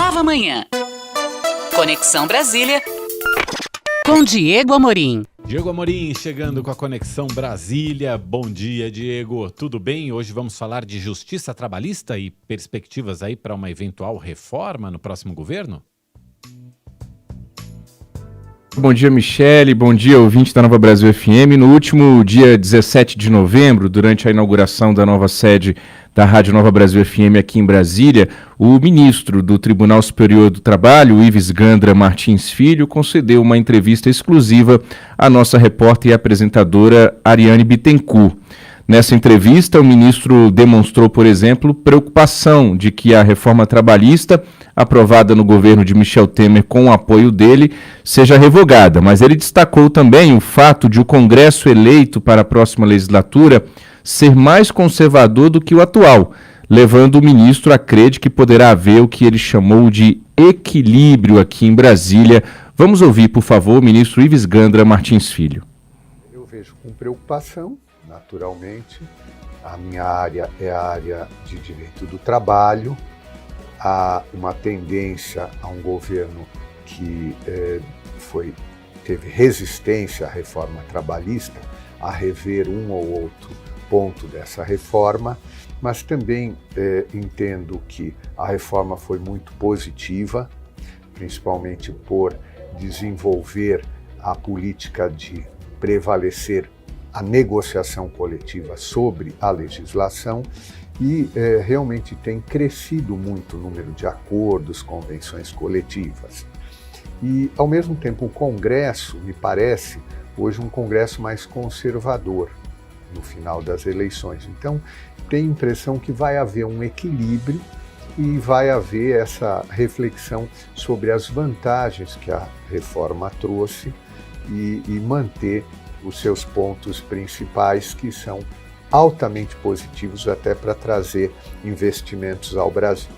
Nova Manhã. Conexão Brasília com Diego Amorim. Diego Amorim chegando com a Conexão Brasília. Bom dia, Diego. Tudo bem? Hoje vamos falar de justiça trabalhista e perspectivas aí para uma eventual reforma no próximo governo? Bom dia, Michele. Bom dia, ouvinte da Nova Brasil FM. No último dia 17 de novembro, durante a inauguração da nova sede da Rádio Nova Brasil FM aqui em Brasília, o ministro do Tribunal Superior do Trabalho, Ives Gandra Martins Filho, concedeu uma entrevista exclusiva à nossa repórter e apresentadora Ariane Bittencourt. Nessa entrevista, o ministro demonstrou, por exemplo, preocupação de que a reforma trabalhista, aprovada no governo de Michel Temer com o apoio dele, seja revogada. Mas ele destacou também o fato de o Congresso eleito para a próxima legislatura ser mais conservador do que o atual, levando o ministro a crer de que poderá haver o que ele chamou de equilíbrio aqui em Brasília. Vamos ouvir, por favor, o ministro Ives Gandra Martins Filho. Eu vejo com preocupação, naturalmente. A minha área é a área de direito do trabalho. Há uma tendência a um governo que teve resistência à reforma trabalhista, a rever um ou outro ponto dessa reforma, mas também entendo que a reforma foi muito positiva, principalmente por desenvolver a política de prevalecer a negociação coletiva sobre a legislação e realmente tem crescido muito o número de acordos, convenções coletivas. E, ao mesmo tempo, o Congresso, me parece, hoje um Congresso mais conservador no final das eleições. Então, tenho a impressão que vai haver um equilíbrio e vai haver essa reflexão sobre as vantagens que a reforma trouxe e manter os seus pontos principais, que são altamente positivos até para trazer investimentos ao Brasil.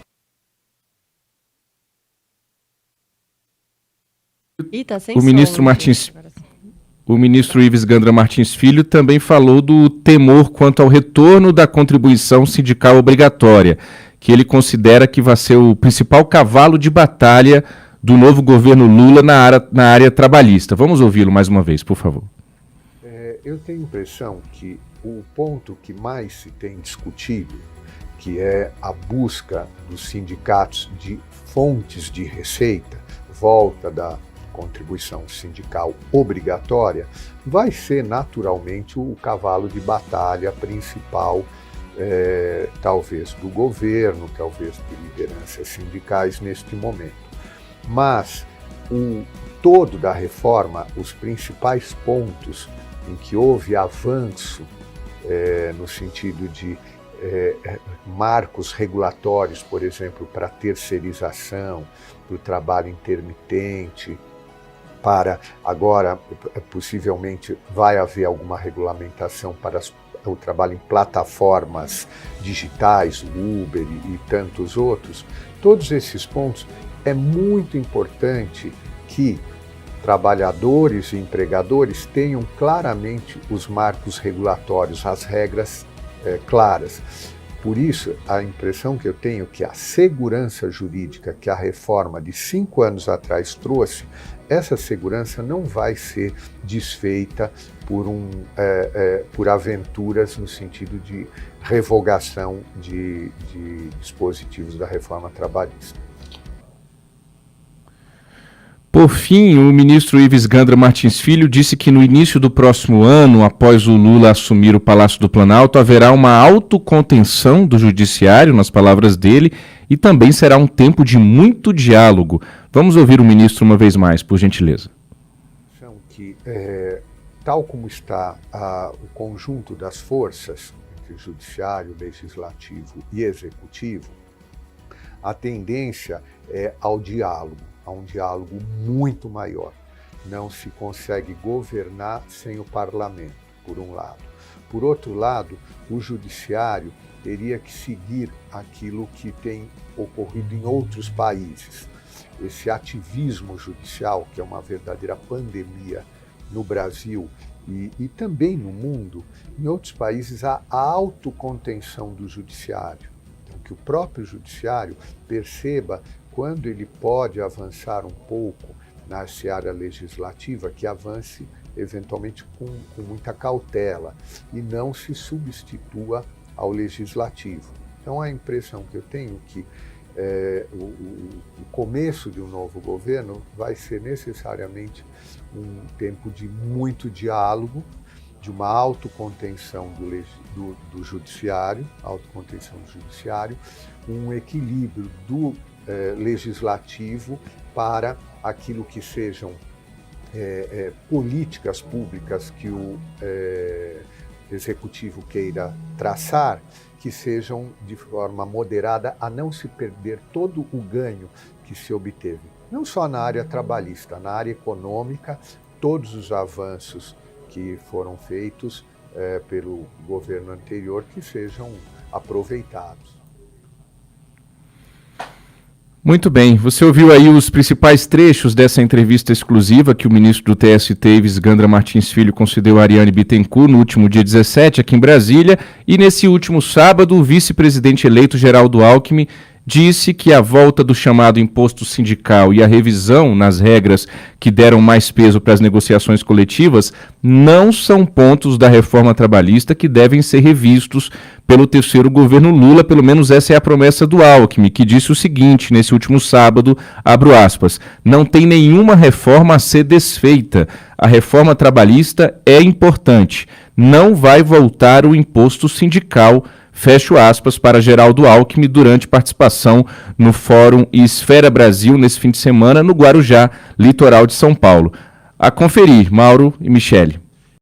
O ministro Ives Gandra Martins Filho também falou do temor quanto ao retorno da contribuição sindical obrigatória, que ele considera que vai ser o principal cavalo de batalha do novo governo Lula na área trabalhista. Vamos ouvi-lo mais uma vez, por favor. Eu tenho a impressão que o ponto que mais se tem discutido, que é a busca dos sindicatos de fontes de receita, volta da contribuição sindical obrigatória, vai ser naturalmente o cavalo de batalha principal, talvez do governo, talvez de lideranças sindicais neste momento. Mas o todo da reforma, os principais pontos em que houve avanço no sentido de marcos regulatórios, por exemplo, para terceirização, para o trabalho intermitente, para agora possivelmente vai haver alguma regulamentação para o trabalho em plataformas digitais, Uber e tantos outros. Todos esses pontos é muito importante que trabalhadores e empregadores tenham claramente os marcos regulatórios, as regras claras. Por isso, a impressão que eu tenho é que a segurança jurídica que a reforma de 5 anos atrás trouxe, essa segurança não vai ser desfeita por aventuras no sentido de revogação de dispositivos da reforma trabalhista. Por fim, o ministro Ives Gandra Martins Filho disse que no início do próximo ano, após o Lula assumir o Palácio do Planalto, haverá uma autocontenção do judiciário, nas palavras dele, e também será um tempo de muito diálogo. Vamos ouvir o ministro uma vez mais, por gentileza. Que, tal como está o conjunto das forças, entre judiciário, legislativo e executivo, a tendência é ao diálogo. Há um diálogo muito maior. Não se consegue governar sem o parlamento, por um lado. Por outro lado, o judiciário teria que seguir aquilo que tem ocorrido em outros países. Esse ativismo judicial, que é uma verdadeira pandemia no Brasil e também no mundo, em outros países há a autocontenção do judiciário. Então, que o próprio judiciário perceba quando ele pode avançar um pouco na seara legislativa, que avance eventualmente com muita cautela e não se substitua ao legislativo. Então a impressão que eu tenho é que o começo de um novo governo vai ser necessariamente um tempo de muito diálogo, de uma autocontenção do judiciário, um equilíbrio do legislativo para aquilo que sejam políticas públicas que o executivo queira traçar, que sejam de forma moderada, a não se perder todo o ganho que se obteve, não só na área trabalhista, na área econômica, todos os avanços que foram feitos pelo governo anterior, que sejam aproveitados. Muito bem, você ouviu aí os principais trechos dessa entrevista exclusiva que o ministro do TST, Ives Gandra Martins Filho, concedeu a Ariane Bittencourt no último dia 17 aqui em Brasília, e nesse último sábado o vice-presidente eleito Geraldo Alckmin disse que a volta do chamado imposto sindical e a revisão nas regras que deram mais peso para as negociações coletivas não são pontos da reforma trabalhista que devem ser revistos pelo terceiro governo Lula, pelo menos essa é a promessa do Alckmin, que disse o seguinte nesse último sábado, abro aspas, não tem nenhuma reforma a ser desfeita, a reforma trabalhista é importante, não vai voltar o imposto sindical, fecho aspas, para Geraldo Alckmin durante participação no Fórum Esfera Brasil nesse fim de semana no Guarujá, litoral de São Paulo. A conferir, Mauro e Michele.